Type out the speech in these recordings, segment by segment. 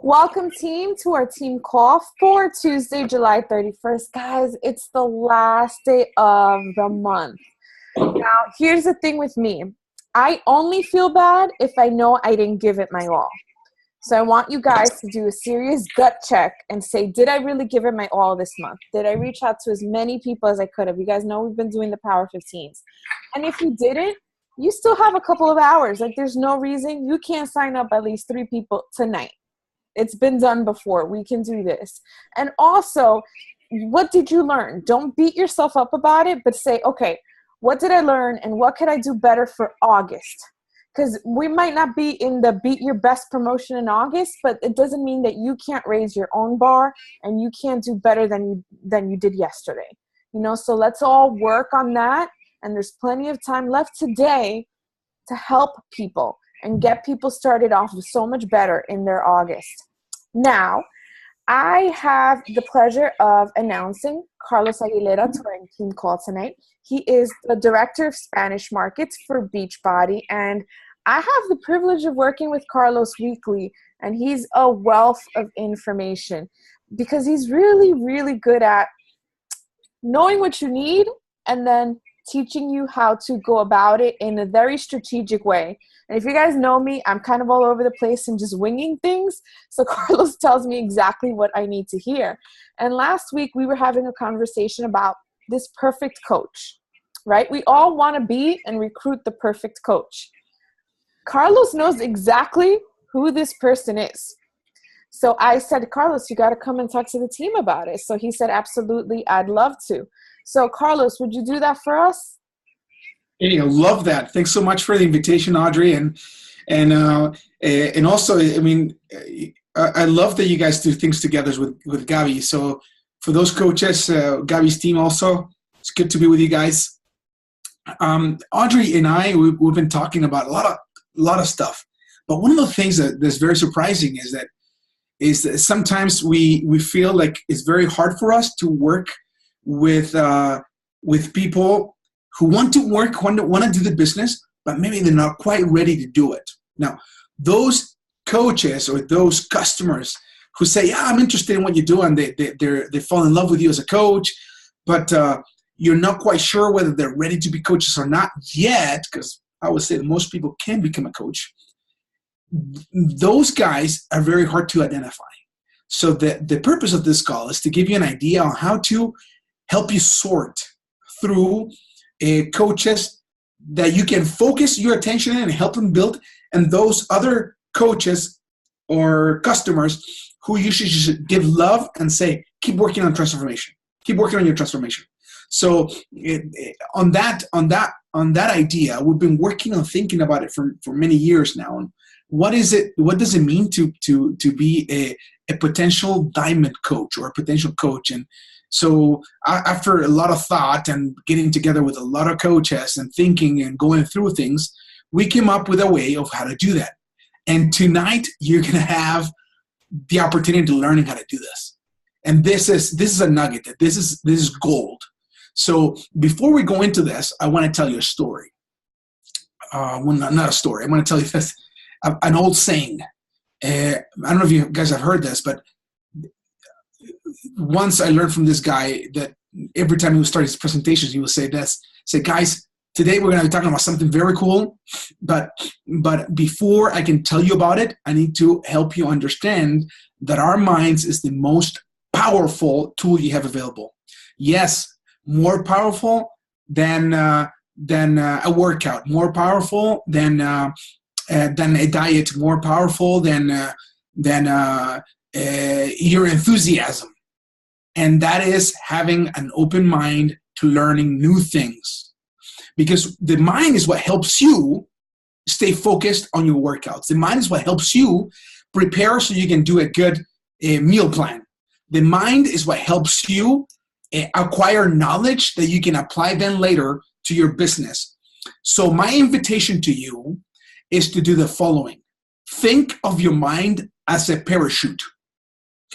Welcome, team, to our team call for Tuesday, July 31st. Guys, it's the last day of the month. Now, here's the thing with me. I only feel bad if I know I didn't give it my all. So I want you guys to do a serious gut check and say, did I really give it my all this month? Did I reach out to as many people as I could have? You guys know we've been doing the Power 15s. And if you didn't, you still have a couple of hours. Like, there's no reason you can't sign up at least 3 people tonight. It's been done before. We can do this. And also, what did you learn? Don't beat yourself up about it, but say, okay, what did I learn and what could I do better for August? Because we might not be in the beat your best promotion in August, but it doesn't mean that you can't raise your own bar and you can't do better than you did yesterday. So let's all work on that. And there's plenty of time left today to help people and get people started off so much better in their August. Now, I have the pleasure of announcing Carlos Aguilera to our team call tonight. He is the Director of Spanish Markets for Beachbody, and I have the privilege of working with Carlos weekly, and he's a wealth of information because he's really, really good at knowing what you need and then teaching you how to go about it in a very strategic way. And if you guys know me, I'm kind of all over the place and just winging things. So Carlos tells me exactly what I need to hear. And last week we were having a conversation about this perfect coach, right? We all want to be and recruit the perfect coach. Carlos knows exactly who this person is. So I said, Carlos, you got to come and talk to the team about it. So he said, absolutely, I'd love to. So Carlos, would you do that for us? Hey, I love that. Thanks so much for the invitation, Audrey, and also, I mean, I love that you guys do things together with Gabi. So for those coaches, Gabi's team also, it's good to be with you guys. Audrey and I, we've been talking about a lot of stuff, but one of the things that's very surprising is that sometimes we feel like it's very hard for us to work with people who want to work, want to do the business, but maybe they're not quite ready to do it. Now, those coaches or those customers who say, yeah, I'm interested in what you do, and they fall in love with you as a coach, but you're not quite sure whether they're ready to be coaches or not yet, because I would say that most people can become a coach. Those guys are very hard to identify. So the purpose of this call is to give you an idea on how to help you sort through coaches that you can focus your attention in and help them build, and those other coaches or customers who you should just give love and say, keep working on transformation. Keep working on your transformation. So on that idea, we've been working on thinking about it for many years now. And what does it mean to be a potential diamond coach or a potential coach? And so after a lot of thought and getting together with a lot of coaches and thinking and going through things, we came up with a way of how to do that. And tonight you're going to have the opportunity to learning how to do this. And this is a nugget. This is gold. So before we go into this, I want to tell you a story. Well, not a story. I want to tell you this, an old saying. I don't know if you guys have heard this, but once I learned from this guy that every time he would start his presentations, he would say this, say, guys, today we're going to be talking about something very cool, but before I can tell you about it, I need to help you understand that our minds is the most powerful tool you have available. Yes, more powerful than a workout, more powerful than a diet, more powerful than your enthusiasm. And that is having an open mind to learning new things. Because the mind is what helps you stay focused on your workouts. The mind is what helps you prepare so you can do a good meal plan. The mind is what helps you acquire knowledge that you can apply then later to your business. So my invitation to you is to do the following. Think of your mind as a parachute.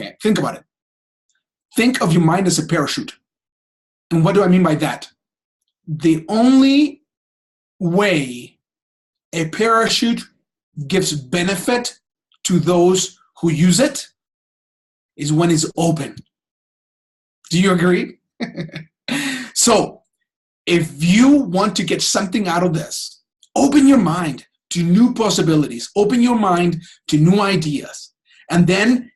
Okay, think about it. Think of your mind as a parachute. And what do I mean by that? The only way a parachute gives benefit to those who use it is when it's open. Do you agree? So if you want to get something out of this, open your mind to new possibilities. Open your mind to new ideas. And then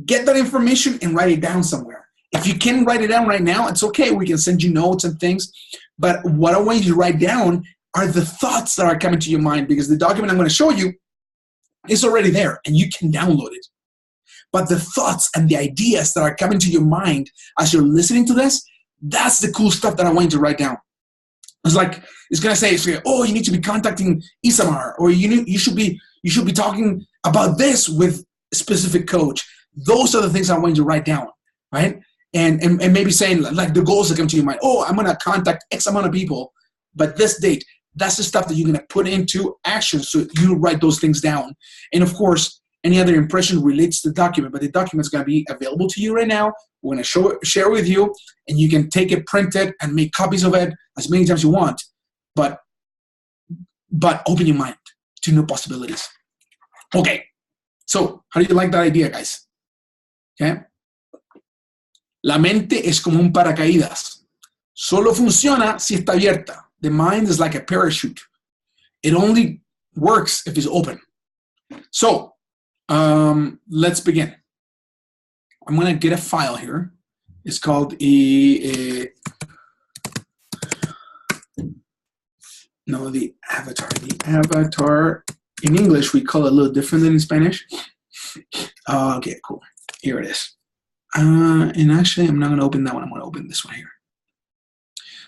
get that information and write it down somewhere. If you can't write it down right now, it's okay. We can send you notes and things. But what I want you to write down are the thoughts that are coming to your mind, because the document I'm going to show you is already there and you can download it. But the thoughts and the ideas that are coming to your mind as you're listening to this, that's the cool stuff that I want you to write down. It's like, it's going to say, oh, you need to be contacting Isamar, or you should be talking about this with a specific coach. Those are the things I want you to write down, right? And maybe saying like the goals that come to your mind. Oh, I'm going to contact X amount of people, but this date. That's the stuff that you're going to put into action. So you write those things down. And of course, any other impression relates to the document, but the document is going to be available to you right now. We're going to share it with you, and you can take it, print it, and make copies of it as many times as you want. But open your mind to new possibilities. Okay. So how do you like that idea, guys? Okay. La mente es como un paracaídas. Solo funciona si está abierta. The mind is like a parachute. It only works if it's open. So let's begin. I'm going to get a file here. It's called the avatar. The avatar, in English, we call it a little different than in Spanish. Okay, cool. Here it is. And actually, I'm not going to open that one. I'm going to open this one here.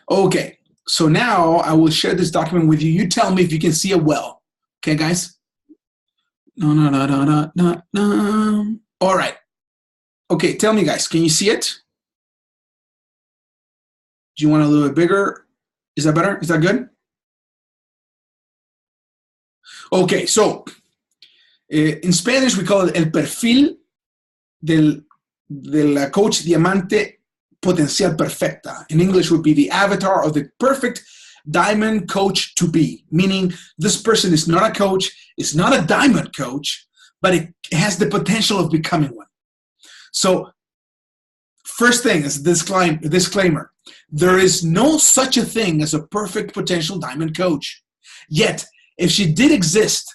Okay, so now I will share this document with you. You tell me if you can see it well. Okay, guys? No. All right. Okay, tell me, guys, can you see it? Do you want a little bit bigger? Is that better? Is that good? Okay, so in Spanish, we call it el perfil del coach diamante potencial perfecta. In English would be the avatar of the perfect diamond coach to be, meaning this person is not a coach, is not a diamond coach, but it has the potential of becoming one. So first thing is disclaimer. There is no such a thing as a perfect potential diamond coach. Yet, if she did exist,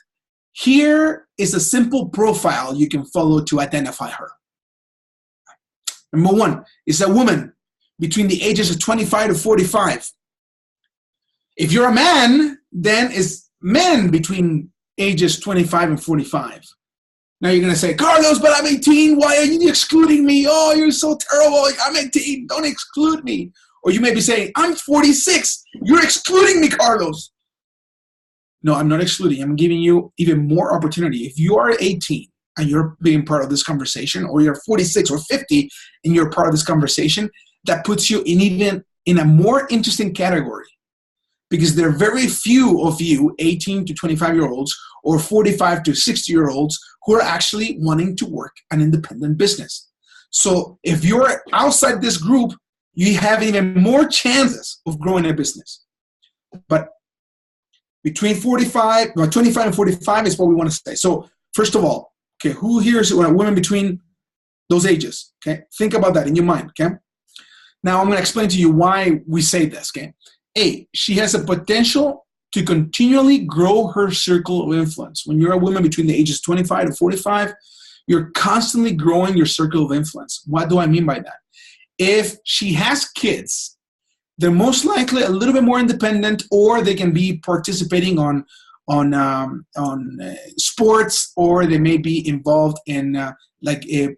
here is a simple profile you can follow to identify her. Number one is a woman between the ages of 25 to 45. If you're a man, then it's men between ages 25 and 45. Now you're going to say, Carlos, but I'm 18. Why are you excluding me? Oh, you're so terrible. I'm 18. Don't exclude me. Or you may be saying, I'm 46. You're excluding me, Carlos. No, I'm not excluding. I'm giving you even more opportunity. If you are 18 and you're being part of this conversation, or you're 46 or 50 and you're part of this conversation, that puts you in a more interesting category. Because there are very few of you 18 to 25-year-olds or 45 to 60-year-olds who are actually wanting to work an independent business. So if you're outside this group, you have even more chances of growing a business. But between 25 and 45 is what we want to say. So first of all, okay, who here is women between those ages? Okay, think about that in your mind. Okay, now I'm going to explain to you why we say this. Okay. A, she has a potential to continually grow her circle of influence. When you're a woman between the ages 25 to 45, you're constantly growing your circle of influence. What do I mean by that? If she has kids, they're most likely a little bit more independent, or they can be participating on sports, or they may be involved in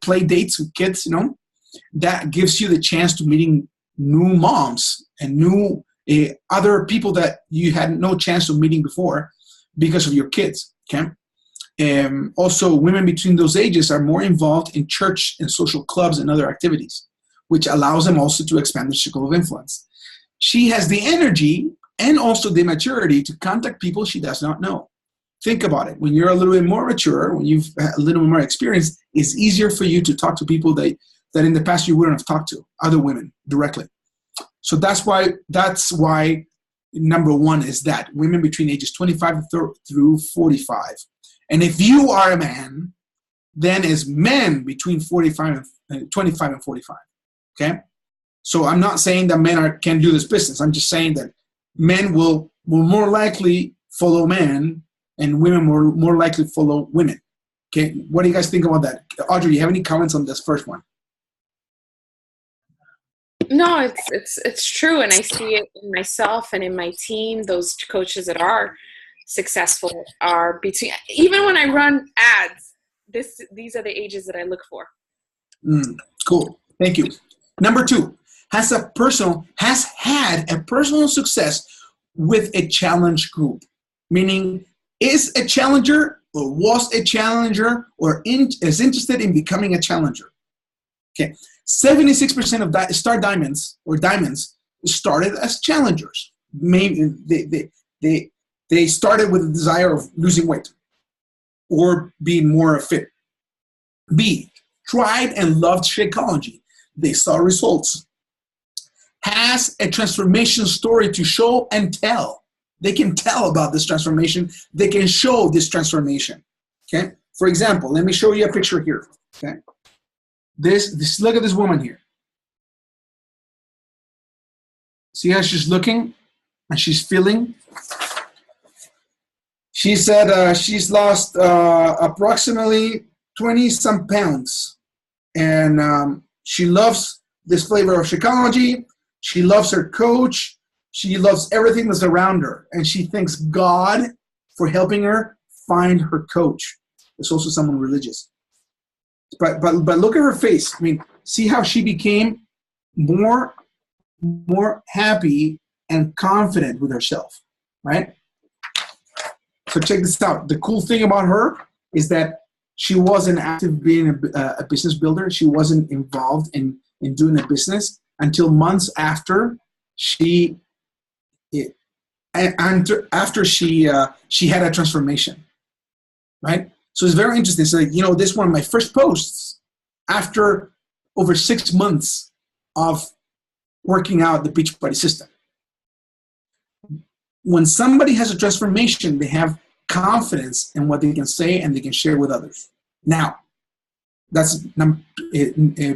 play dates with kids. You know, that gives you the chance to meeting new moms and new other people that you had no chance of meeting before because of your kids. Okay. Also, women between those ages are more involved in church and social clubs and other activities, which allows them also to expand their circle of influence. She has the energy and also the maturity to contact people she does not know. Think about it. When you're a little bit more mature, when you've had a little more experience, it's easier for you to talk to people that in the past you wouldn't have talked to, other women directly. So that's why number one is that women between ages 25 through 45. And if you are a man, than as men between 25 and 45. Okay? So I'm not saying that men can do this business. I'm just saying that men will more likely follow men and women will more likely follow women. Okay? What do you guys think about that? Audrey, do you have any comments on this first one? No, it's true, and I see it in myself and in my team. Those coaches that are successful are between. Even when I run ads, these are the ages that I look for. Cool, thank you. Number 2, has had a personal success with a challenge group, meaning is a challenger or was a challenger or is interested in becoming a challenger. Okay. 76% of star diamonds or diamonds started as challengers. Maybe they started with the desire of losing weight or being more fit. B, tried and loved Shakeology. They saw results. Has a transformation story to show and tell. They can tell about this transformation. They can show this transformation. Okay. For example, let me show you a picture here. Okay. This look at this woman here. See how she's looking and she's feeling? She said she's lost approximately 20-some pounds. And she loves this flavor of Shakeology. She loves her coach. She loves everything that's around her. And she thanks God for helping her find her coach. There's also someone religious. But look at her face. I mean, see how she became more happy and confident with herself, right? So check this out. The cool thing about her is that she wasn't active being a business builder. She wasn't involved in doing a business until months after she had a transformation, right? So it's very interesting. So, this one of my first posts after over 6 months of working out the Beachbody system. When somebody has a transformation, they have confidence in what they can say and they can share with others. Now, that's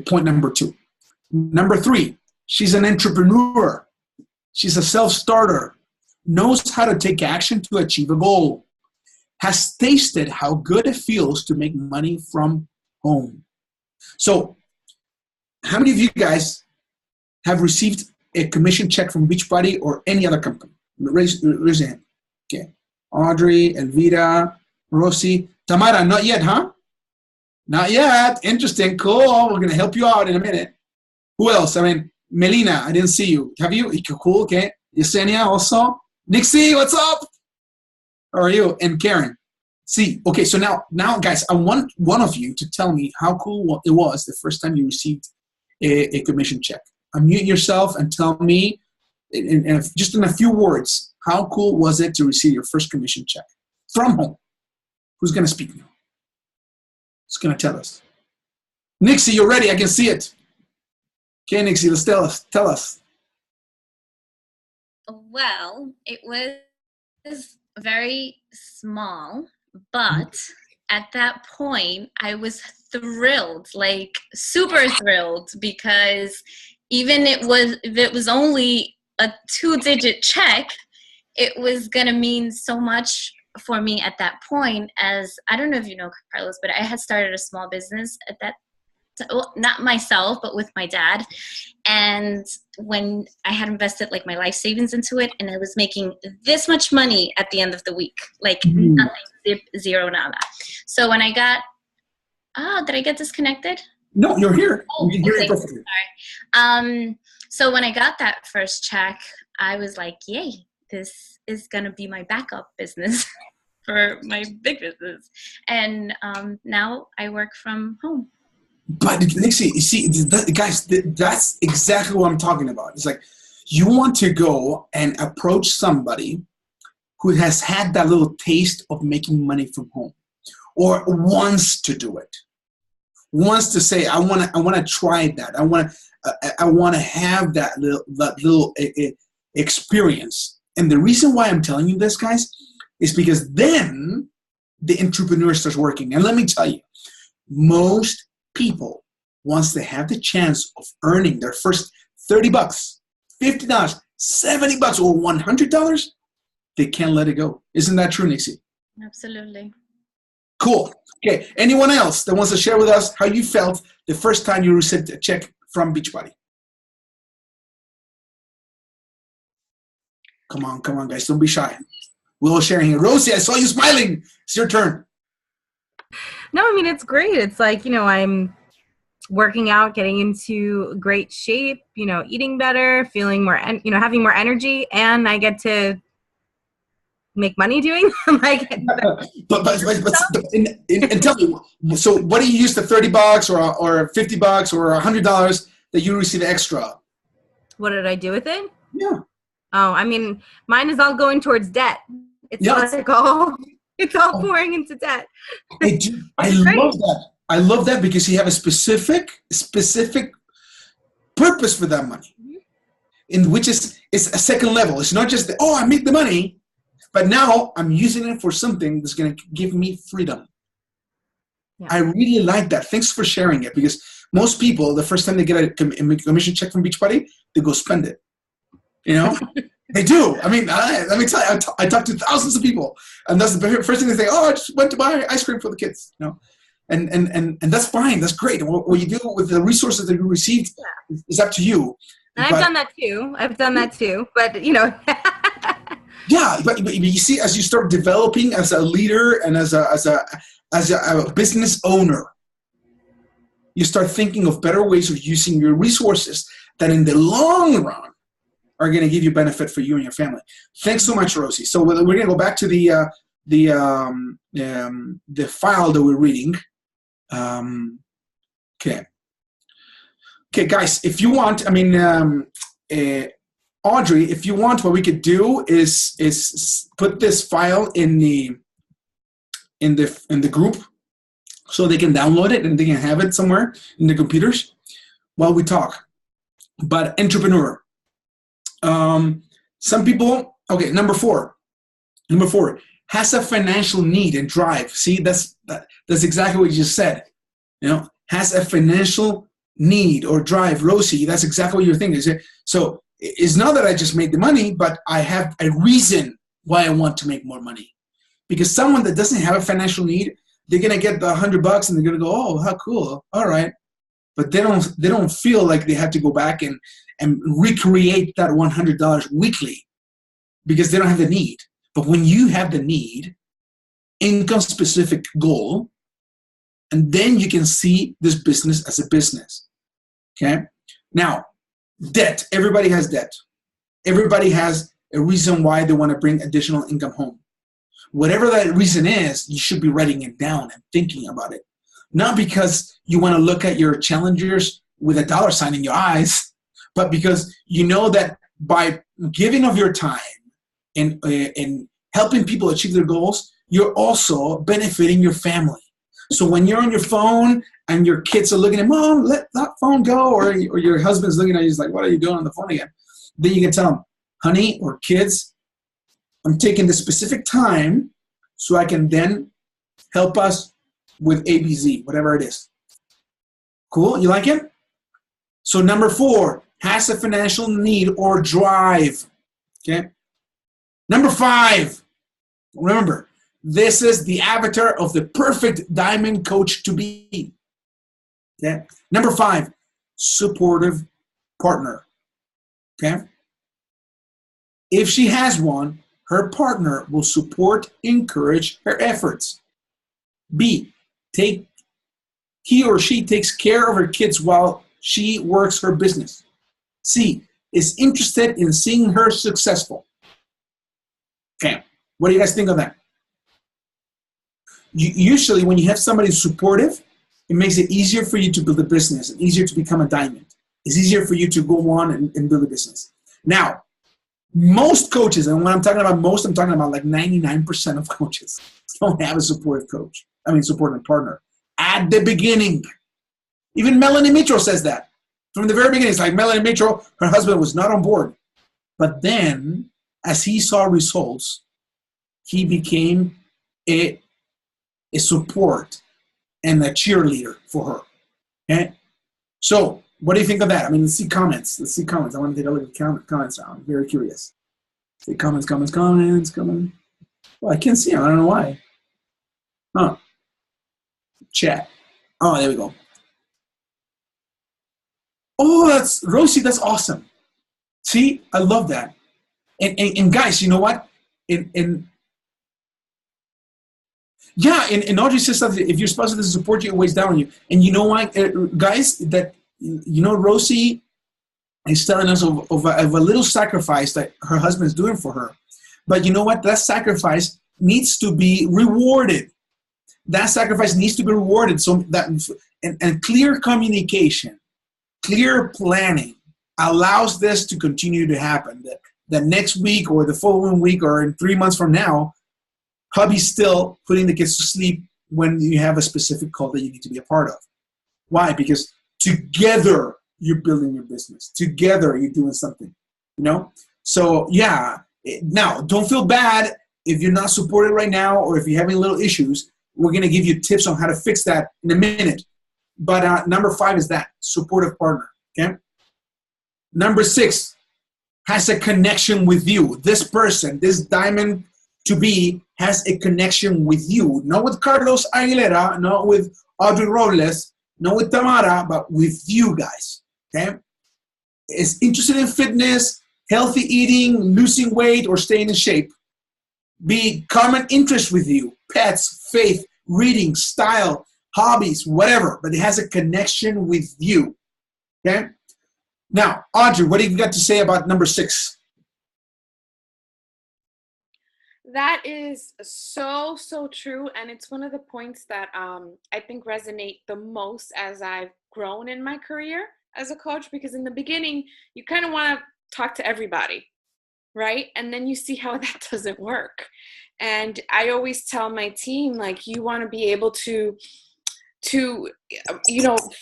point number 2. Number 3, she's an entrepreneur. She's a self-starter, knows how to take action to achieve a goal, has tasted how good it feels to make money from home. So, how many of you guys have received a commission check from Beachbody or any other company? Raise your hand. Okay. Audrey, Elvira, Rosie, Tamara, not yet, huh? Not yet. Interesting. Cool. We're going to help you out in a minute. Who else? I mean, Melina, I didn't see you. Have you? Cool. Okay. Yesenia also. Nixie, what's up? How are you? And Karen. See, okay, so now, guys, I want one of you to tell me how cool it was the first time you received a commission check. Unmute yourself and tell me, just in a few words, how cool was it to receive your first commission check from home? Who's going to speak now? Who's going to tell us? Nixie, you're ready. I can see it. Okay, Nixie, let's tell us. Well, it was very small, but at that point I was thrilled, like super thrilled, because even if it was only a 2-digit check, it was gonna mean so much for me at that point. As I don't know if you know, Carlos, but I had started a small business at that. Well, not myself, but with my dad. And when I had invested like my life savings into it, and I was making this much money at the end of the week, like nothing, zero, nada. So when I got, did I get disconnected? No, you're here. Oh, you're okay. Sorry. So when I got that first check, I was like, yay, this is going to be my backup business for my big business. And now I work from home. But Nixie, you see, guys, that's exactly what I'm talking about. It's like you want to go and approach somebody who has had that little taste of making money from home, or wants to do it, wants to say, I want to try that. I want to have that little experience. And the reason why I'm telling you this, guys, is because then the entrepreneur starts working. And let me tell you, most people, once they have the chance of earning their first $30, $50, $70, or $100, they can't let it go. Isn't that true, Nixie? Absolutely. Cool. Okay. Anyone else that wants to share with us how you felt the first time you received a check from Beachbody? Come on, guys. Don't be shy. We're all sharing here. Rosie, I saw you smiling. It's your turn. No, I mean, it's great. It's like, I'm working out, getting into great shape, eating better, feeling more, having more energy, and I get to make money doing like. but and tell me, so what do you use the $30 or $50 or $100 that you receive extra? What did I do with it? Yeah. Oh, I mean, mine is all going towards debt. It's all pouring into debt. I love that. I love that because you have a specific purpose for that money, in which is a second level. It's not just I make the money, but now I'm using it for something that's going to give me freedom. Yeah. I really like that. Thanks for sharing it, because most people, the first time they get a commission check from Beachbody, they go spend it. They do. I mean, let me tell you, I talk to thousands of people, and that's the first thing they say. Oh, I just went to buy ice cream for the kids. And that's fine. That's great. What you do with the resources that you received is up to you. And I've done that too. But Yeah, but you see, as you start developing as a leader and as a business owner, you start thinking of better ways of using your resources that in the long run are going to give you benefit for you and your family. Thanks so much, Rosie. So we're going to go back to the file that we're reading. Okay, guys, if you want, Audrey, if you want, what we could do is put this file in the group so they can download it and they can have it somewhere in the computers while we talk. But entrepreneur. Some people, okay, number four, has a financial need and drive. See, that's exactly what you just said. Has a financial need or drive. Rosie, that's exactly what you're thinking. So it's not that I just made the money, but I have a reason why I want to make more money. Because someone that doesn't have a financial need, they're gonna get the $100 and they're gonna go, oh, how cool, all right. But they don't feel like they have to go back and recreate that $100 weekly because they don't have the need. But when you have the need, income-specific goal, and then you can see this business as a business, okay? Now, debt. Everybody has debt. Everybody has a reason why they want to bring additional income home. Whatever that reason is, you should be writing it down and thinking about it. Not because you want to look at your challengers with a dollar sign in your eyes, but because you know that by giving of your time and helping people achieve their goals, you're also benefiting your family. So when you're on your phone and your kids are looking at, Mom, let that phone go, or your husband's looking at you, he's like, what are you doing on the phone again? Then you can tell them, honey or kids, I'm taking this specific time so I can then help us with ABC, whatever it is. Cool? You like it? So number 4, has a financial need or drive. Okay? Number 5, remember, this is the avatar of the perfect diamond coach to be. Okay? Number 5, supportive partner. Okay? If she has one, her partner will support, encourage her efforts. B, he or she takes care of her kids while she works her business. C, is interested in seeing her successful. Okay, what do you guys think of that? Usually when you have somebody supportive, it makes it easier for you to build a business, and easier to become a diamond. It's easier for you to go on and build a business. Now, most coaches, and when I'm talking about most, I'm talking about like 99% of coaches don't have a supportive supportive partner at the beginning. Even Melanie Mitchell says that. From the very beginning, it's like Melanie Mitchell, her husband was not on board. But then, as he saw results, he became a support and a cheerleader for her. Okay? So, what do you think of that? I mean, let's see comments. I want to take a look at comments now. I'm very curious. See comments. Well, I can't see them. I don't know why. Huh. Chat. Oh, there we go. Oh, that's Rosie. That's awesome. See, I love that. And guys, you know what? And Audrey says something. If your spouse doesn't support you, it weighs down on you. And you know what, guys? That Rosie is telling us of a little sacrifice that her husband is doing for her. But you know what? That sacrifice needs to be rewarded. That sacrifice needs to be rewarded. So that and clear communication, clear planning allows this to continue to happen. That next week or the following week or in 3 months from now, hubby's still putting the kids to sleep when you have a specific call that you need to be a part of. Why? Because together you're building your business. Together you're doing something, So yeah, now don't feel bad if you're not supported right now or if you're having little issues. We're going to give you tips on how to fix that in a minute. But number 5 is that supportive partner. Okay. Number 6 has a connection with you. This person, this diamond to be, has a connection with you. Not with Carlos Aguilera, not with Audrey Robles, not with Tamara, but with you guys. Okay. Is interested in fitness, healthy eating, losing weight, or staying in shape. Be common interest with you, pets, faith, reading, style, hobbies, whatever, but it has a connection with you, okay? Now, Audrey, what do you got to say about number 6? That is so true, and it's one of the points that I think resonate the most as I've grown in my career as a coach, because in the beginning, you kind of want to talk to everybody, right? And then you see how that doesn't work. And I always tell my team, like, you want to be able to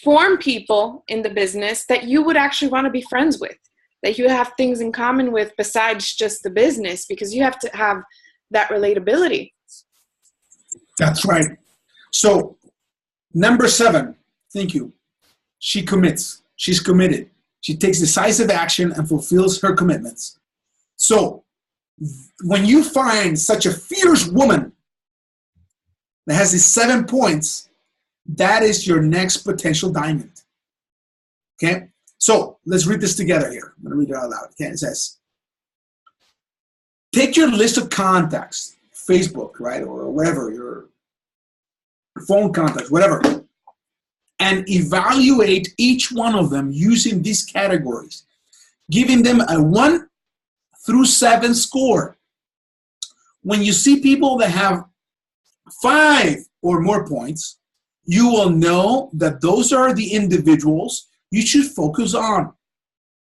form people in the business that you would actually want to be friends with, that you have things in common with besides just the business, because you have to have that relatability. That's right. So number 7, thank you. She commits. She's committed. She takes decisive action and fulfills her commitments. So when you find such a fierce woman that has these 7 points, that is your next potential diamond. Okay? So let's read this together here. I'm going to read it out loud. Okay? It says, take your list of contacts, Facebook, right, or whatever, your phone contacts, whatever, and evaluate each one of them using these categories, giving them a 1 through 7 score. When you see people that have 5 or more points, you will know that those are the individuals you should focus on.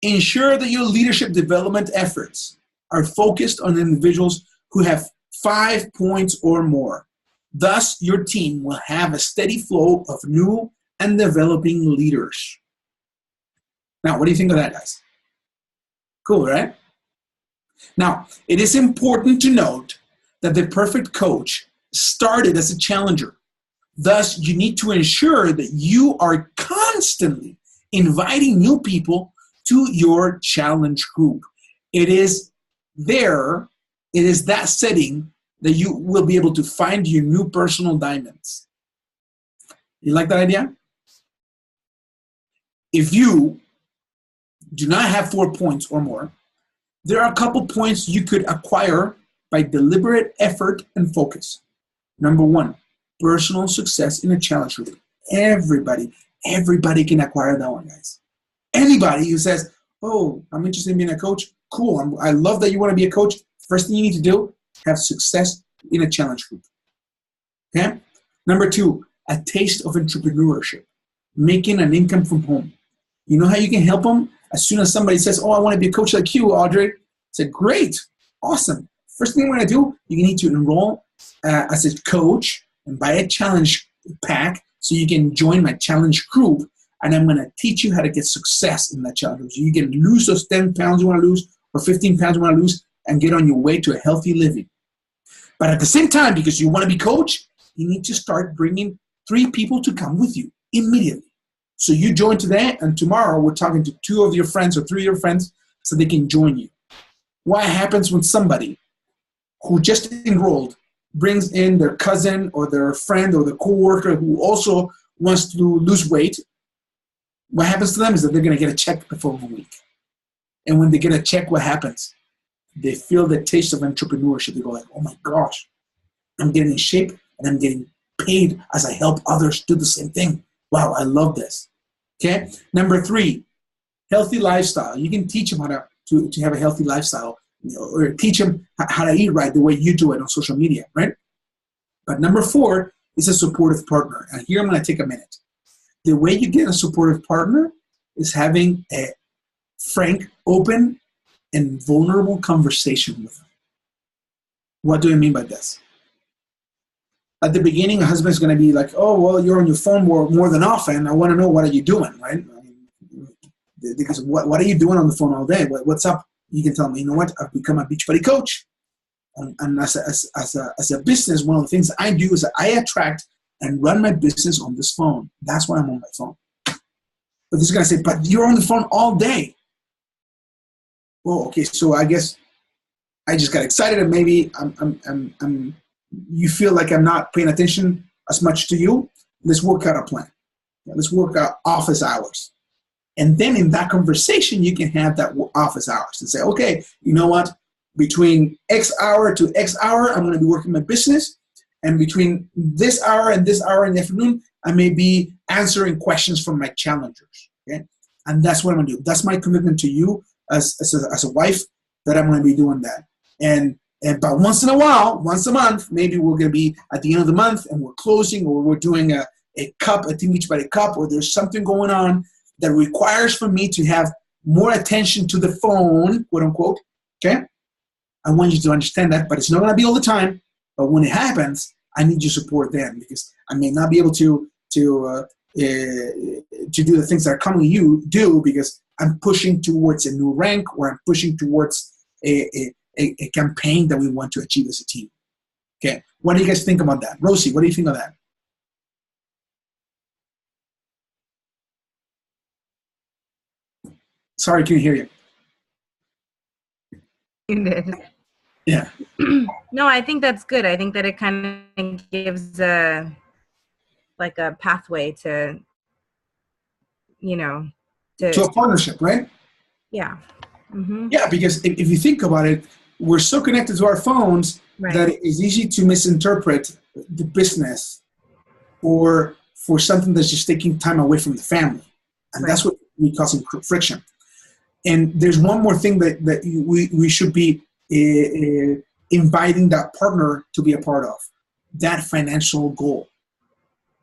Ensure that your leadership development efforts are focused on individuals who have 5 points or more. Thus, your team will have a steady flow of new and developing leaders. Now, what do you think of that, guys? Cool, right? Now, it is important to note that the perfect coach started as a challenger. Thus, you need to ensure that you are constantly inviting new people to your challenge group. It is that setting that you will be able to find your new personal diamonds. You like that idea? If you do not have 4 points or more, there are a couple points you could acquire by deliberate effort and focus. Number 1, personal success in a challenge group. Everybody can acquire that one, guys. Anybody who says, oh, I'm interested in being a coach, cool, I love that you want to be a coach. First thing you need to do, have success in a challenge group. Okay? Number 2, a taste of entrepreneurship, making an income from home. You know how you can help them? As soon as somebody says, oh, I want to be a coach like you, Audrey, say, great, awesome. First thing you want to do, you need to enroll as a coach and buy a challenge pack so you can join my challenge group, and I'm going to teach you how to get success in that challenge group. So you can lose those 10 pounds you want to lose or 15 pounds you want to lose and get on your way to a healthy living. But at the same time, because you want to be coach, you need to start bringing 3 people to come with you immediately. So you join today, and tomorrow we're talking to 2 of your friends or 3 of your friends so they can join you. What happens when somebody who just enrolled brings in their cousin or their friend or the coworker who also wants to lose weight? What happens to them is that they're going to get a check before a week. And when they get a check, what happens? They feel the taste of entrepreneurship. They go like, oh my gosh, I'm getting in shape and I'm getting paid as I help others do the same thing. Wow, I love this. Okay. Number 3, healthy lifestyle. You can teach them how to have a healthy lifestyle, or teach them how to eat right the way you do it on social media, right? But number 4 is a supportive partner. And here I'm going to take a minute. The way you get a supportive partner is having a frank, open, and vulnerable conversation with them. What do I mean by this? At the beginning, a husband's going to be like, oh, well, you're on your phone more than often. I want to know, what are you doing, right? I mean, because what are you doing on the phone all day? What's up? You can tell me, you know what? I've become a Beachbody coach. And as a business, one of the things that I do is that I attract and run my business on this phone. That's why I'm on my phone. But this is going to say, but you're on the phone all day. Well, okay, so I guess I just got excited, and maybe you feel like I'm not paying attention as much to you. Let's work out a plan. Let's work out office hours. And then in that conversation, you can have that office hours and say, okay, you know what? Between X hour to X hour, I'm going to be working my business. And between this hour and this hour in the afternoon, I may be answering questions from my challengers. Okay? And that's what I'm going to do. That's my commitment to you as a wife, that I'm going to be doing that. But once in a while, once a month, maybe we're going to be at the end of the month and we're closing, or we're doing a Team Beachbody Cup, or there's something going on that requires for me to have more attention to the phone, quote unquote. Okay? I want you to understand that, but it's not going to be all the time. But when it happens, I need your support then, because I may not be able to do the things that commonly you do, because I'm pushing towards a new rank, or I'm pushing towards a campaign that we want to achieve as a team. Okay, what do you guys think about that? Rosie, what do you think of that? Sorry, can't hear you. You did. Yeah. No, I think that's good. I think that it kind of gives a pathway to, to a partnership, right? Yeah. Mm-hmm. Yeah, because if you think about it, we're so connected to our phones, right, that it's easy to misinterpret the business or for something that's just taking time away from the family. And right, that's what we causing friction. And there's one more thing that we should be inviting that partner to be a part of, that financial goal.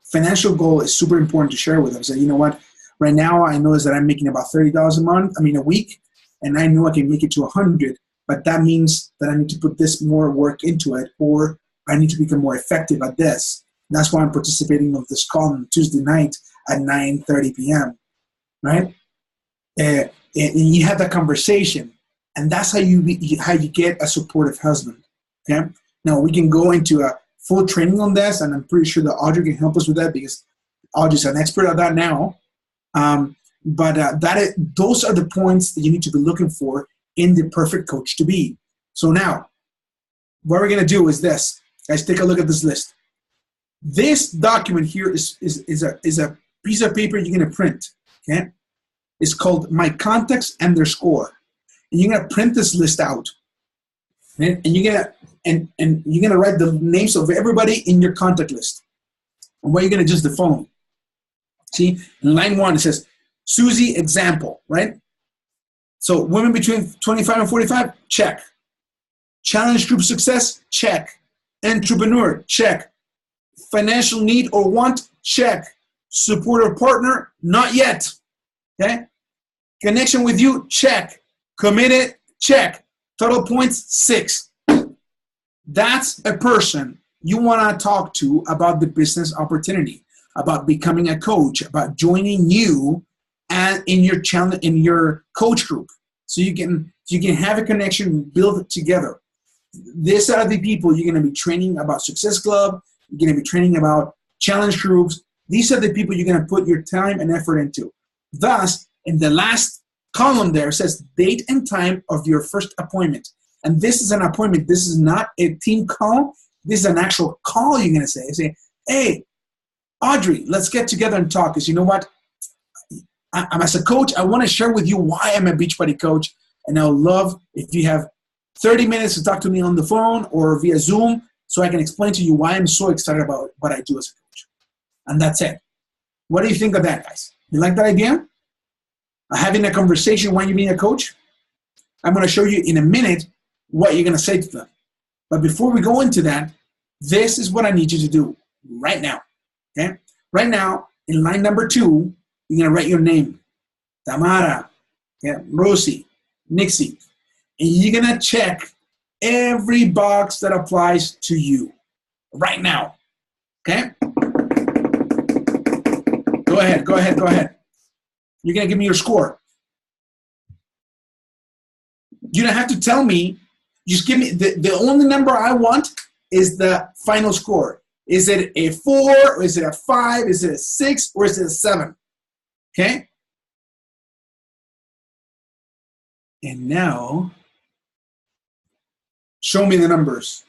Financial goal is super important to share with them. So, you know what, right now I notice that I'm making about $30 a week, and I know I can make it to 100, but that means that I need to put this more work into it, or I need to become more effective at this. That's why I'm participating in this call on Tuesday night at 9:30 p.m., right? And you have that conversation, and that's how you get a supportive husband. Okay. Now we can go into a full training on this, and I'm pretty sure that Audrey can help us with that, because Audrey's an expert at that now. But those are the points that you need to be looking for in the perfect coach to be. So now, what we're gonna do is this, guys. Take a look at this list. This document here is a piece of paper you're gonna print. Okay. It's called My Contacts and Their Score. And you're gonna print this list out, and you're gonna write the names of everybody in your contact list. And what you're gonna just the phone. See, in line 1 it says Susie example, right? So women between 25 and 45, check. Challenge group success, check. Entrepreneur, check. Financial need or want, check. Supporter partner, not yet. Okay? Connection with you, check. Committed, check. Total points, 6. That's a person you want to talk to about the business opportunity, about becoming a coach, about joining you and in your challenge, in your coach group, so you can have a connection, build it together. These are the people you're going to be training about Success Club. You're going to be training about challenge groups. These are the people you're going to put your time and effort into. Thus, in the last column there, it says date and time of your first appointment. And this is an appointment. This is not a team call. This is an actual call you're going to say, hey, Audrey, let's get together and talk. Because you know what? I'm as a coach, I want to share with you why I'm a Beachbody coach. And I would love if you have 30 minutes to talk to me on the phone or via Zoom so I can explain to you why I'm so excited about what I do as a coach. And that's it. What do you think of that, guys? You like that idea? Having a conversation while you're being a coach? I'm going to show you in a minute what you're going to say to them. But before we go into that, this is what I need you to do right now. Okay? Right now, in line number 2, you're going to write your name. Tamara, yeah, Rosie, Nixie. And you're going to check every box that applies to you right now. Okay? Go ahead. You're going to give me your score. You don't have to tell me. Just give me the only number I want is the final score. Is it a 4 or is it a 5? Is it a 6 or is it a 7? Okay? And now, show me the numbers.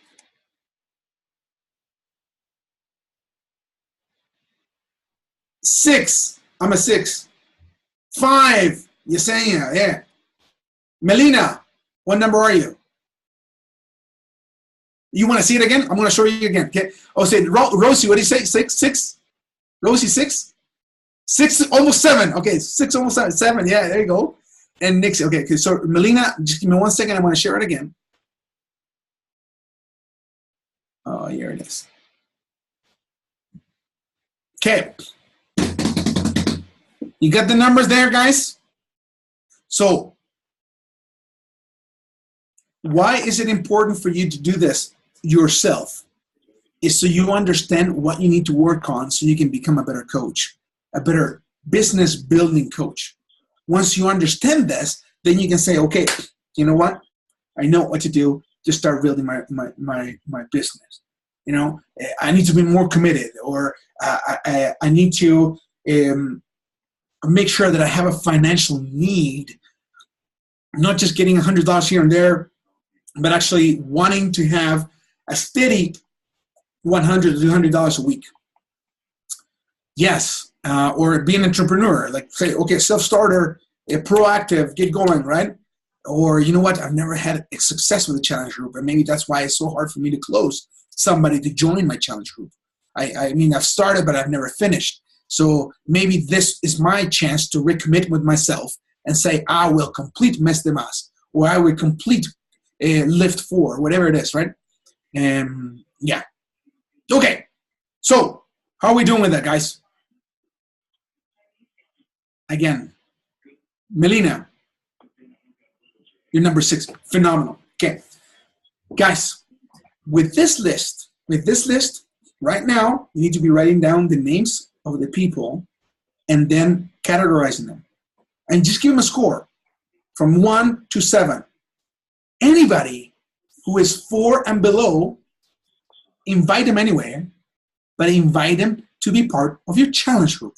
6. I'm a 6. 5. Yesenia, yeah. Melina, what number are you? You want to see it again? I'm going to show you again. Okay. Oh, say Rosie. What do you say? 6. Rosie 6. 6, almost 7. Okay, 6, almost 7. 7. Yeah, there you go. And Nixie. Okay. So Melina, just give me 1 second. I want to share it again. Oh, here it is. Okay. You got the numbers there, guys? So, why is it important for you to do this yourself? Is so you understand what you need to work on so you can become a better coach, a better business building coach. Once you understand this, then you can say, okay, you know what? I know what to do to start building my business. You know, I need to be more committed, or I need to make sure that I have a financial need, not just getting $100 here and there, but actually wanting to have a steady $100 to $200 a week. Yes, or be an entrepreneur, like say, okay, self-starter, proactive, get going, right? Or you know what, I've never had a success with a challenge group, and maybe that's why it's so hard for me to close somebody to join my challenge group. I mean, I've started, but I've never finished. So maybe this is my chance to recommit with myself and say, I will complete Mes de Mas, or I will complete Lift 4, whatever it is, right? Yeah. Okay. So how are we doing with that, guys? Again, Melina, you're number 6. Phenomenal. Okay. Guys, with this list, right now, you need to be writing down the names of the people and then categorizing them. And just give them a score from 1 to 7. Anybody who is 4 and below, invite them anywhere, but invite them to be part of your challenge group.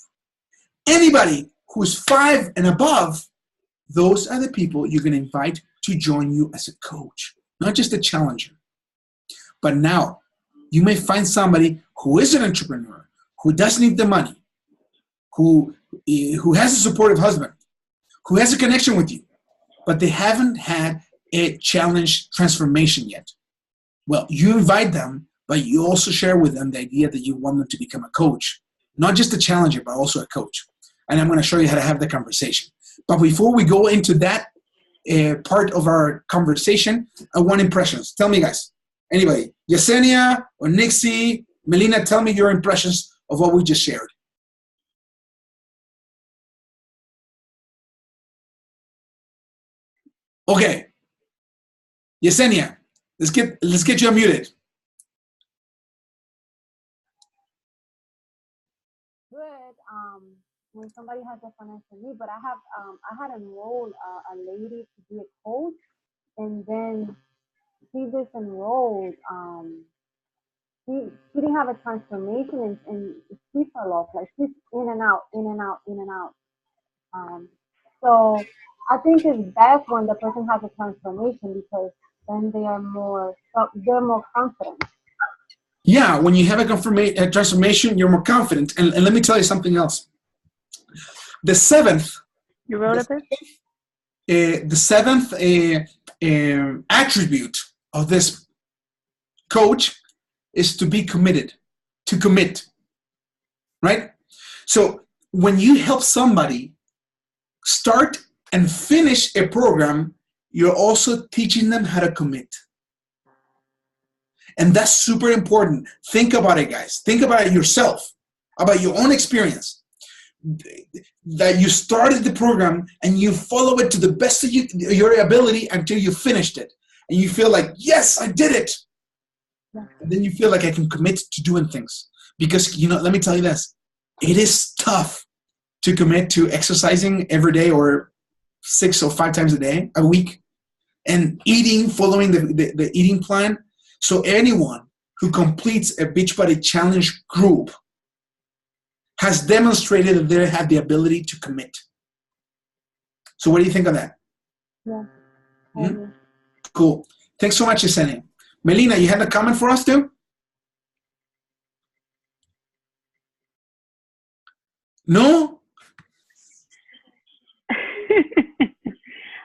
Anybody who's 5 and above, those are the people you're going to invite to join you as a coach, not just a challenger. But now, you may find somebody who is an entrepreneur, who doesn't need the money, who has a supportive husband, who has a connection with you, but they haven't had a challenge transformation yet. Well, you invite them, but you also share with them the idea that you want them to become a coach, not just a challenger, but also a coach. And I'm going to show you how to have the conversation. But before we go into that part of our conversation, I want impressions. Tell me, guys. Anybody? Yesenia or Nixie, Melina, tell me your impressions of what we just shared. Okay. Yesenia, let's get you unmuted. Good. When somebody has a financial need, but I had enrolled a lady to be a coach, and then she disenrolled. she didn't have a transformation, and she fell off. Like she's in and out, in and out, in and out. So I think it's best when the person has a transformation because then they're more confident. Yeah, when you have a transformation, you're more confident. And let me tell you something else. The seventh, You wrote it there? the seventh attribute of this coach is to be committed, to commit, right? So when you help somebody start and finish a program, you're also teaching them how to commit. And that's super important. Think about it, guys. Think about it yourself, about your own experience. That you started the program and you follow it to the best of your ability until you finished it. And you feel like, yes, I did it. And then you feel like I can commit to doing things. Because, let me tell you this. It is tough to commit to exercising every day or 6 or 5 times a week, and eating, following the eating plan. So anyone who completes a Beachbody Challenge group has demonstrated that they have the ability to commit. So what do you think of that? Yeah. Cool. Thanks so much, Yesenia. Melina, you had a comment for us too? No?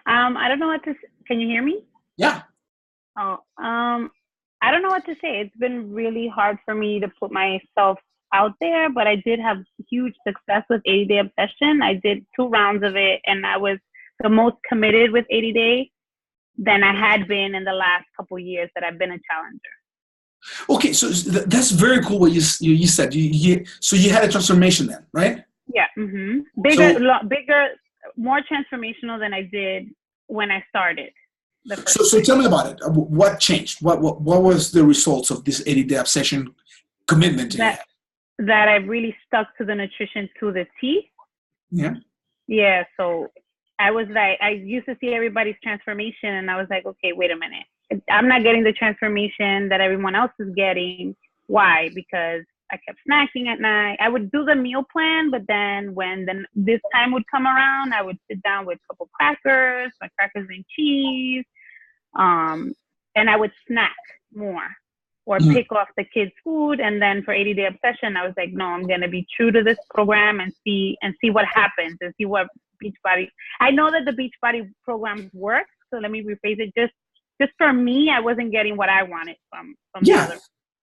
I don't know what to. Can you hear me? Yeah. Oh, I don't know what to say. It's been really hard for me to put myself out there, but I did have huge success with 80 Day Obsession. I did 2 rounds of it, and I was the most committed with 80 Day than I had been in the last couple years that I've been a challenger. Okay, so that's very cool what you said. So you had a transformation then, right? Yeah. Mm-hmm. Bigger, more transformational than I did when I started. So tell me about it. What changed? What was the results of this 80-day obsession commitment to that I really stuck to the nutrition to the T. Yeah. Yeah. So I was like, I used to see everybody's transformation, and I was like, okay, wait a minute. I'm not getting the transformation that everyone else is getting. Why? Because I kept snacking at night. I would do the meal plan, but then when this time would come around, I would sit down with a couple crackers, my crackers and cheese, and I would snack more or pick off the kids' food. And then for 80 Day Obsession, I was like, no, I'm going to be true to this program and see what happens and see what Beachbody. I know that the Beachbody programs work, so let me rephrase it. Just for me, I wasn't getting what I wanted from the other.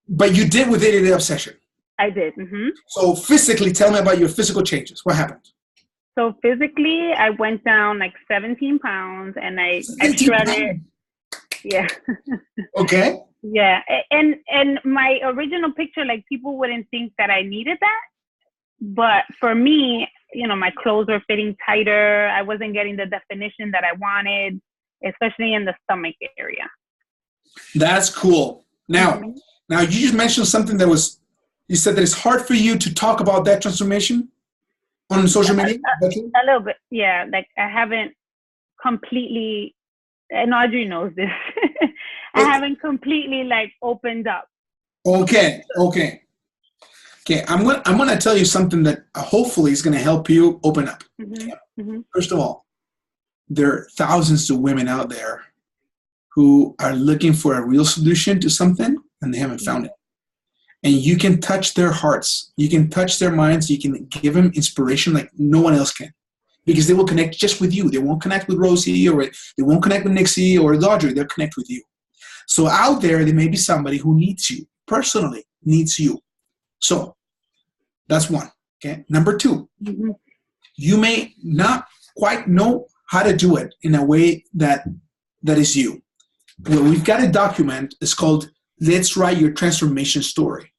But you did with 80 Day Obsession. I did. Mm-hmm. So physically, tell me about your physical changes. What happened? So physically, I went down like 17 pounds, and I shredded. Yeah. Okay. Yeah, and my original picture, like, people wouldn't think that I needed that, but for me, my clothes were fitting tighter. I wasn't getting the definition that I wanted, especially in the stomach area. That's cool. Now you just mentioned something you said that it's hard for you to talk about that transformation on social media? A little bit, yeah. Like, I haven't completely, and Audrey knows this, I haven't completely, opened up. Okay. I'm gonna tell you something that hopefully is gonna help you open up. Mm-hmm. Mm-hmm. First of all, there are thousands of women out there who are looking for a real solution to something and they haven't found it. And you can touch their hearts, you can touch their minds, you can give them inspiration like no one else can, because they will connect just with you. They won't connect with Rosie, or they won't connect with Nixie or Audrey. They'll connect with you. So out there may be somebody who needs you, personally needs you. So that's one. Okay. Number 2, you may not quite know how to do it in a way that is you. Well, we've got a document. It's called Let's Write Your Transformation Story.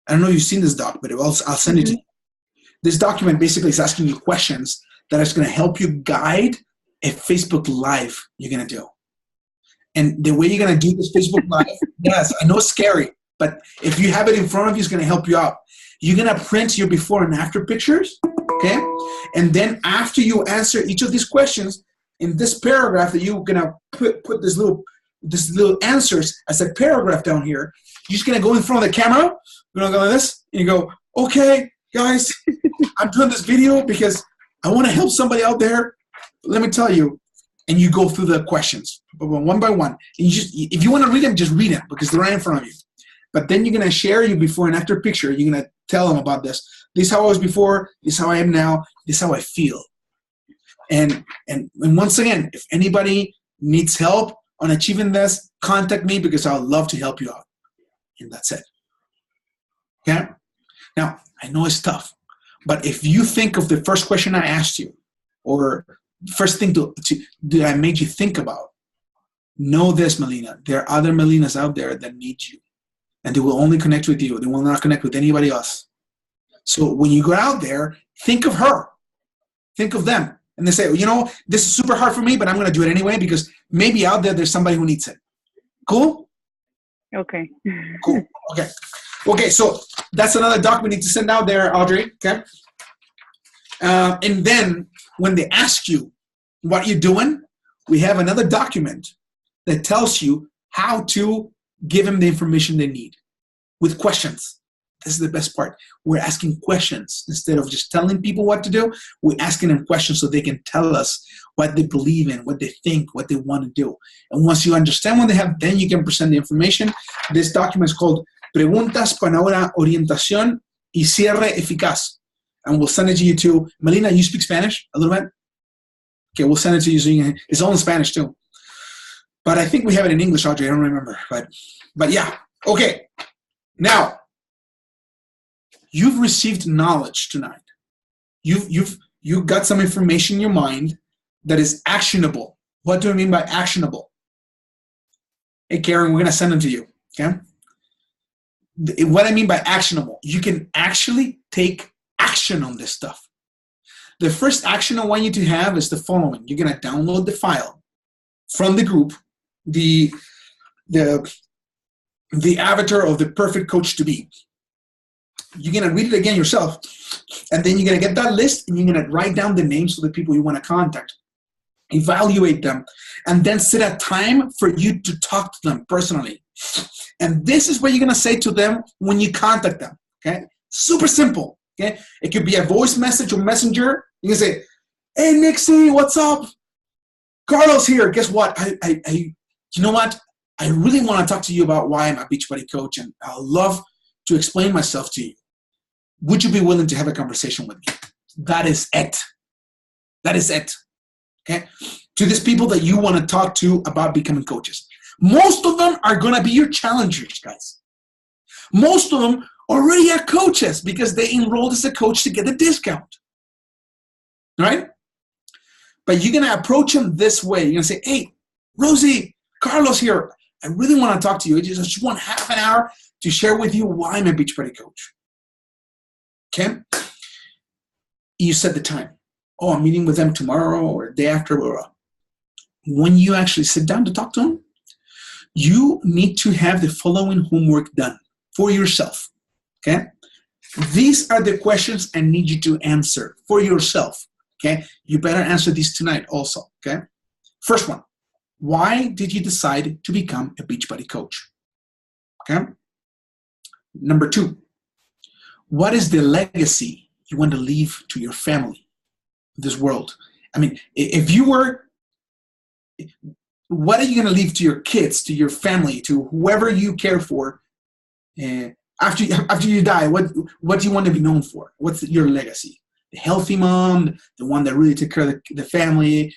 I don't know if you've seen this doc, but I'll send it to you. This document basically is asking you questions that is going to help you guide a Facebook Live you're going to do. And the way you're going to do this Facebook Live, yes, I know it's scary, but if you have it in front of you, it's going to help you out. You're going to print your before and after pictures, okay? And then after you answer each of these questions, in this paragraph that you're going to put this little this little answers as a paragraph down here. You're just going to go in front of the camera. You're going to go like this. And you go, okay, guys, I'm doing this video because I want to help somebody out there. Let me tell you. And you go through the questions one by one. And you just, if you want to read them, just read them because they're right in front of you. But then you're going to share your before and after picture. You're going to tell them about this. This is how I was before. This is how I am now. This is how I feel. And once again, if anybody needs help on achieving this, contact me because I'd love to help you out. And that's it. Okay? Now, I know it's tough, but if you think of the first question I asked you, or first thing that I made you think about, know this, Melina. There are other Melinas out there that need you. And they will only connect with you. They will not connect with anybody else. So when you go out there, think of her. Think of them. And they say, well, you know, this is super hard for me, but I'm going to do it anyway because maybe out there's somebody who needs it. Cool? Okay. Cool. Okay. Okay, so that's another doc we need to send out there, Audrey. Okay. And then when they ask you what you're doing, we have another document that tells you how to give them the information they need with questions. This is the best part. We're asking questions. Instead of just telling people what to do, we're asking them questions so they can tell us what they believe in, what they think, what they want to do. And once you understand what they have, then you can present the information. This document is called Preguntas para una orientación y cierre eficaz. And we'll send it to you too. Melina, you speak Spanish a little bit? Okay, we'll send it to you. So you can, it's all in Spanish too. But I think we have it in English, Audrey. I don't remember. But yeah. Okay. Now, you've received knowledge tonight. You've got some information in your mind that is actionable. What do I mean by actionable? Hey, Karen, we're going to send them to you. Okay? What I mean by actionable, you can actually take action on this stuff. The first action I want you to have is the following. You're going to download the file from the group, the avatar of the perfect coach to be. You're going to read it again yourself, and then you're going to get that list, and you're going to write down the names of the people you want to contact, evaluate them, and then set a time for you to talk to them personally. And this is what you're going to say to them when you contact them, okay? Super simple, okay? It could be a voice message or messenger. You can say, hey, Nixie, what's up? Carlos here. Guess what? You know what? I really want to talk to you about why I'm a Beachbody coach, and I'd love to explain myself to you. Would you be willing to have a conversation with me? That is it. That is it. Okay? To these people that you want to talk to about becoming coaches. Most of them are going to be your challengers, guys. Most of them already are coaches because they enrolled as a coach to get a discount. Right? But you're going to approach them this way. You're going to say, hey, Rosie, Carlos here. I really want to talk to you. I just want half an hour to share with you why I'm a Beachbody coach. Okay? You set the time. Oh, I'm meeting with them tomorrow or the day after. Blah, blah. When you actually sit down to talk to them, you need to have the following homework done for yourself. Okay? These are the questions I need you to answer for yourself. Okay? You better answer these tonight also. Okay? First one. Why did you decide to become a Beachbody coach? Okay? Number 2, what is the legacy you want to leave to your family, this world? I mean, if you were, what are you going to leave to your kids, to your family, to whoever you care for after you die? What do you want to be known for? What's your legacy? The healthy mom, the one that really took care of the family,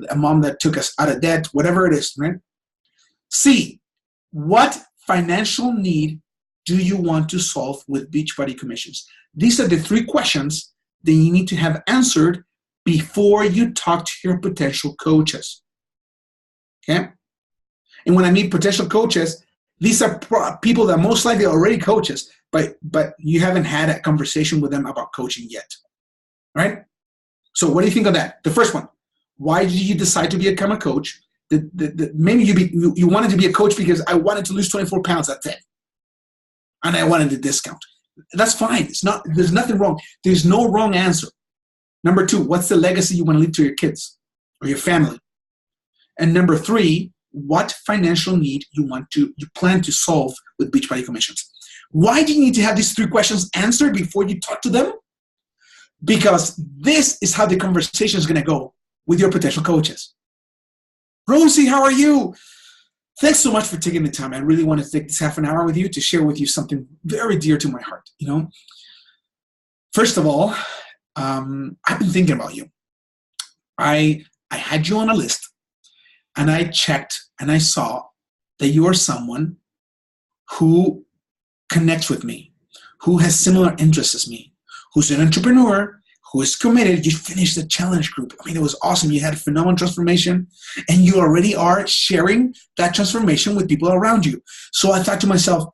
a mom that took us out of debt, whatever it is, right? C, what financial need do you want to solve with Beachbody commissions? These are the 3 questions that you need to have answered before you talk to your potential coaches. Okay? And when I mean potential coaches, these are people that most likely are already coaches, but you haven't had a conversation with them about coaching yet. Right? So what do you think of that? The first one. Why did you decide to become a coach? Maybe you wanted to be a coach because I wanted to lose 24 pounds, that's it. And I wanted a discount. That's fine. There's nothing wrong. There's no wrong answer. Number 2, what's the legacy you want to leave to your kids or your family? And number 3, what financial need you plan to solve with Beachbody Commissions. Why do you need to have these 3 questions answered before you talk to them? Because this is how the conversation is going to go with your potential coaches. Rosie, how are you? Thanks so much for taking the time. I really want to take this half an hour with you to share with you something very dear to my heart. First of all, I've been thinking about you. I had you on a list, and I checked, and I saw that you are someone who connects with me, who has similar interests as me, who's an entrepreneur, who is committed. You finished the challenge group. I mean, it was awesome. You had a phenomenal transformation, and you already are sharing that transformation with people around you. So I thought to myself,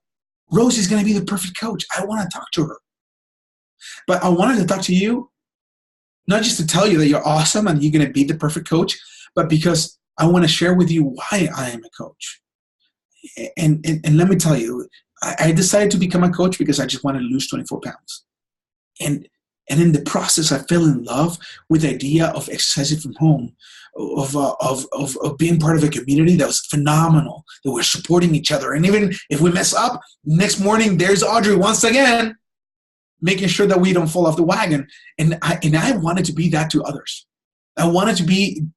Rosie's going to be the perfect coach. I want to talk to her. But I wanted to talk to you, not just to tell you that you're awesome and you're going to be the perfect coach, but because I want to share with you why I am a coach. And let me tell you, I decided to become a coach because I just wanted to lose 24 pounds. And in the process, I fell in love with the idea of exercising from home, of being part of a community that was phenomenal, that we're supporting each other. And even if we mess up, next morning, there's Audrey once again, making sure that we don't fall off the wagon. And I wanted to be that to others. I wanted to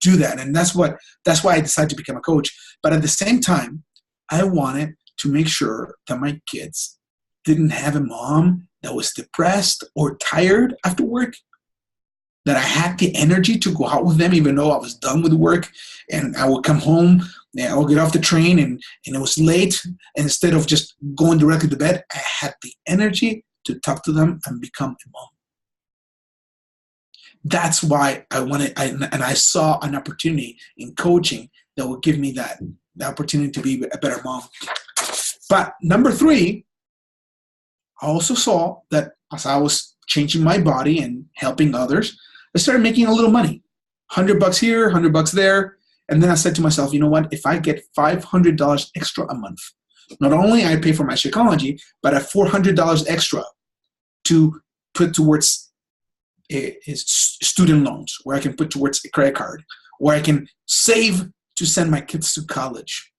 do that. And that's why I decided to become a coach. But at the same time, I wanted to make sure that my kids didn't have a mom that was depressed or tired after work, that I had the energy to go out with them even though I was done with work, and I would come home and I would get off the train and it was late, and instead of just going directly to bed, I had the energy to talk to them and become a mom. That's why I saw an opportunity in coaching that would give me the opportunity to be a better mom. But number 3, I also saw that as I was changing my body and helping others, I started making a little money. $100 here, $100 there. And then I said to myself, you know what? If I get $500 extra a month, not only I pay for my Shakeology, but I have $400 extra to put towards student loans, where I can put towards a credit card, where I can save to send my kids to college.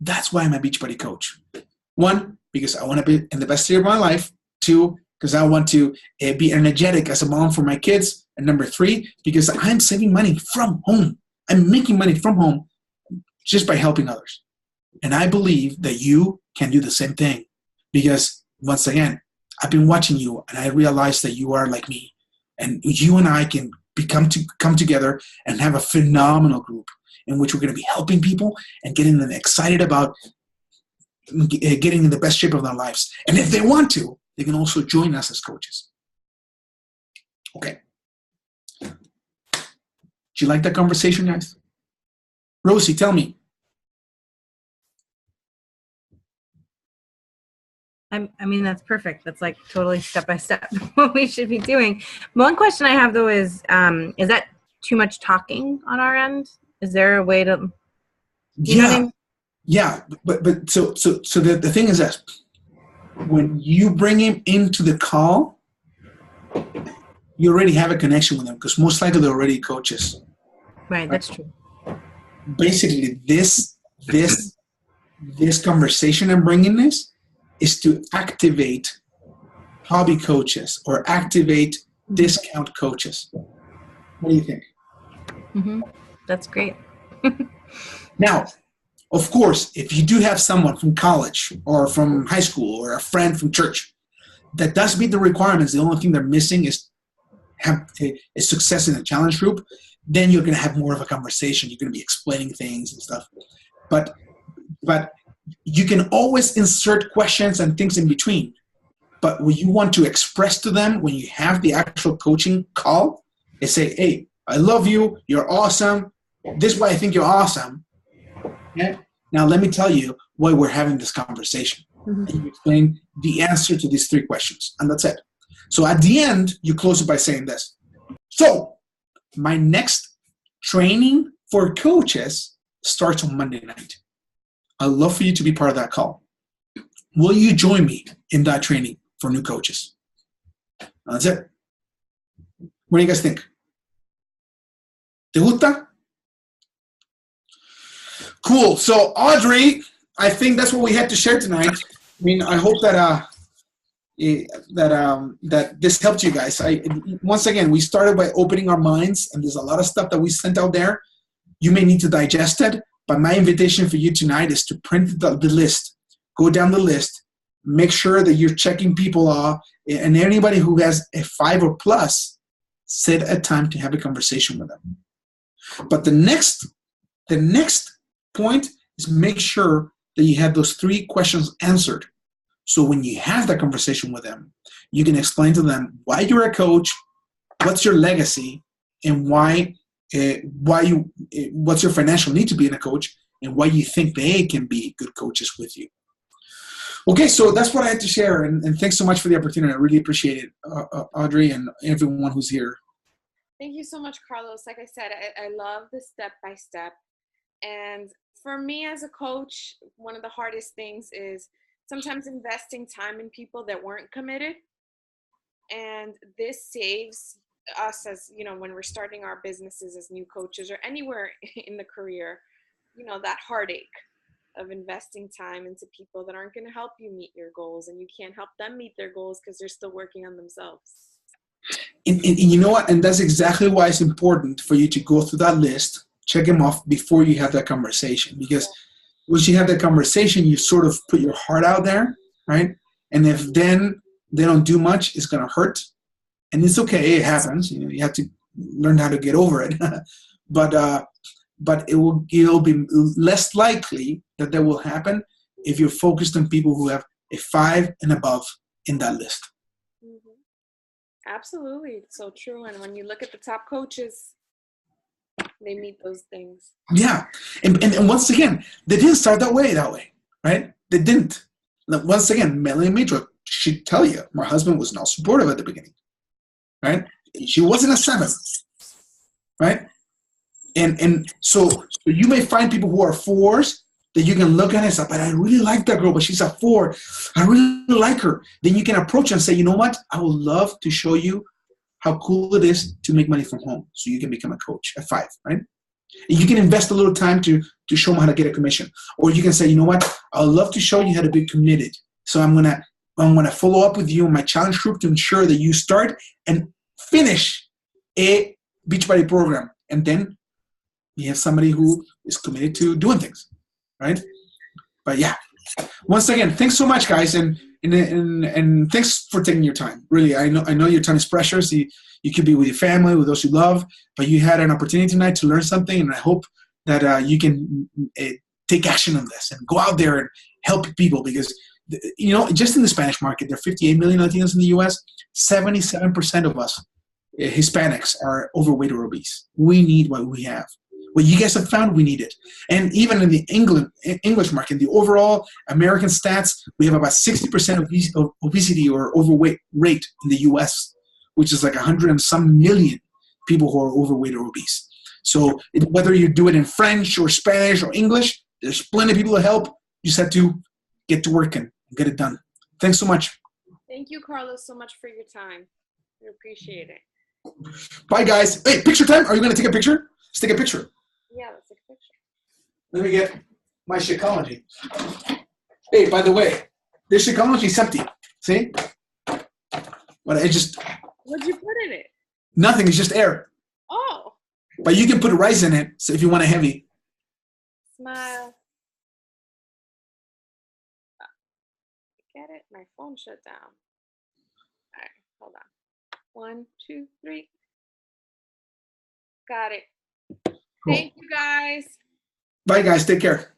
That's why I'm a Beachbody coach. 1, because I want to be in the best year of my life. 2, because I want to be energetic as a mom for my kids. And number 3, because I'm saving money from home. I'm making money from home just by helping others. And I believe that you can do the same thing, because once again, I've been watching you and I realized that you are like me, and you and I can come together and have a phenomenal group in which we're going to be helping people and getting them excited about getting in the best shape of their lives. And if they want to, they can also join us as coaches. Okay. Do you like that conversation, guys? Rosie, tell me. I mean, that's perfect. That's like totally step by step what we should be doing. One question I have though is that too much talking on our end? Is there a way to? Yeah, but so the thing is that when you bring him into the call, you already have a connection with them, because most likely they're already coaches. Right, that's true. Basically, this conversation I'm bringing this is to activate hobby coaches or activate discount coaches. What do you think? Mm-hmm. That's great. Now, of course, if you do have someone from college or from high school or a friend from church that does meet the requirements, the only thing they're missing is have a success in a challenge group, then you're going to have more of a conversation. You're going to be explaining things and stuff. But you can always insert questions and things in between. But what you want to express to them when you have the actual coaching call is say, hey, I love you. You're awesome. This is why I think you're awesome. Okay? Now, let me tell you why we're having this conversation. Mm-hmm. And you explain the answer to these 3 questions. And that's it. So at the end, you close it by saying this. So my next training for coaches starts on Monday night. I'd love for you to be part of that call. Will you join me in that training for new coaches? That's it. What do you guys think? ¿Te gusta? Cool. So Audrey, I think that's what we had to share tonight. I mean, I hope that that this helped you guys. Once again, we started by opening our minds, and there's a lot of stuff that we sent out there. You may need to digest it, but my invitation for you tonight is to print the list. Go down the list. Make sure that you're checking people off, and anybody who has a 5 or plus, set a time to have a conversation with them. But the next point is make sure that you have those 3 questions answered. So when you have that conversation with them, you can explain to them why you're a coach, what's your legacy, and what's your financial need to be in a coach, and why you think they can be good coaches with you. Okay, so that's what I had to share, and thanks so much for the opportunity. I really appreciate it, Audrey, and everyone who's here. Thank you so much, Carlos. Like I said, I love the step-by-step. And for me as a coach, one of the hardest things is sometimes investing time in people that weren't committed. And this saves us as, when we're starting our businesses as new coaches or anywhere in the career, that heartache of investing time into people that aren't going to help you meet your goals, and you can't help them meet their goals because they're still working on themselves. And you know what? And that's exactly why it's important for you to go through that list, check them off before you have that conversation. Because once you have that conversation, you sort of put your heart out there, right? And if then they don't do much, it's going to hurt. And it's okay. It happens. You have to learn how to get over it. But it'll be less likely that will happen if you're focused on people who have a 5 and above in that list. Mm-hmm. Absolutely. It's so true. And when you look at the top coaches, they meet those things. Yeah. And once again, they didn't start that way, right? They didn't. Once again, Melanie Mitchell, she'd tell you, my husband was not supportive at the beginning, right? She wasn't a 7, right? And so you may find people who are 4s that you can look at and say, but I really like that girl, but she's a 4. I really like her. Then you can approach her and say, you know what? I would love to show you how cool it is to make money from home so you can become a coach at 5, right? And you can invest a little time to show them how to get a commission. Or you can say, you know what? I'd love to show you how to be committed. So I'm gonna follow up with you in my challenge group to ensure that you start and finish a Beachbody program. And then you have somebody who is committed to doing things, right? But yeah, once again, thanks so much, guys, and thanks for taking your time. Really, I know your time is precious. You could be with your family, with those you love, but you had an opportunity tonight to learn something, and I hope that you can take action on this and go out there and help people because, just in the Spanish market, there are 58 million Latinos in the U.S. 77% of us Hispanics are overweight or obese. We need what we have. What you guys have found, we need it. And even in the English market, the overall American stats, we have about 60% of obesity or overweight rate in the U.S., which is like 100 and some million people who are overweight or obese. So whether you do it in French or Spanish or English, there's plenty of people to help. You just have to get to work and get it done. Thanks so much. Thank you, Carlos, so much for your time. We appreciate it. Bye, guys. Hey, picture time. Are you going to take a picture? Let's take a picture. Yeah, let's take a picture. Let me get my Shakeology. Hey, by the way, this Shakeology is empty. See? But I just... What'd you put in it? Nothing. It's just air. Oh. But you can put rice in it so if you want a heavy. Smile. Get it? My phone shut down. All right, hold on. 1, 2, 3. Got it. Cool. Thank you, guys. Bye, guys. Take care.